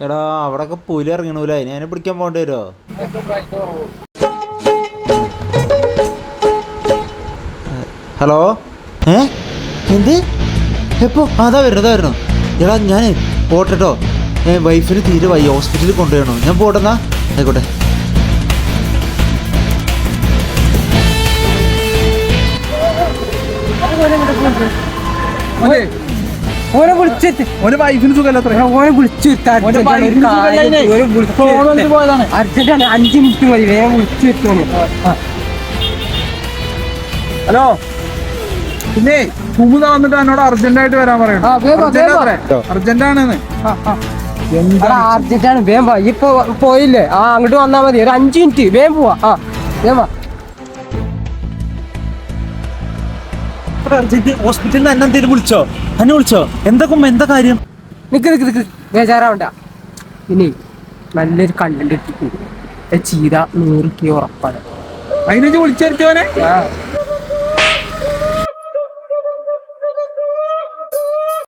എടാ അവിടൊക്കെ പുലി ഇറങ്ങണൂല അതിനെ പിടിക്കാൻ പോകേണ്ടി വരുമോ? ഹലോ എന്ത് എപ്പോ അതാ വരണു. എടാ ഞാൻ പോട്ടെട്ടോ, വൈഫിന് തീരെ വയ്യ, ഹോസ്പിറ്റലിൽ കൊണ്ടുപോകണോ? ഞാൻ പോട്ടെന്നാ. ആയിക്കോട്ടെ. ഓനെ വിളിച്ചെത്തി, ഓനെ വൈഫിന് സുഖമല്ല, ഓനെ വിളിച്ചു അർജന്റാണ്, 5 മിനിറ്റ് മതി, വേഗം വിളിച്ചു എത്തുന്നു. ഹലോ, പിന്നെ കുമുദ വന്നിട്ട് എന്നോട് അർജന്റായിട്ട് വരാൻ പറയണം. അർജന്റാണെന്ന്. അർജന്റാണ്, വേഗം വാ. ഇപ്പൊ പോയില്ലേ? അങ്ങോട്ട് വന്നാ മതി, ഒരു 5 മിനിറ്റ് വേഗം പോവാ. വേഗം വാ. ഹോസ്പിറ്റലിൽ നിന്ന് എന്നെ വിളിച്ചോ? എന്നെ വിളിച്ചോ? എന്താ കാര്യം? നിക്ക് ബേജാറാവണ്ട. ഇനി നല്ലൊരു കണ്ടന്റ് ഇട്ടിട്ടുണ്ട്. ചീര 100 ഉറപ്പാണ്. അതിനെ വിളിച്ചോനെ.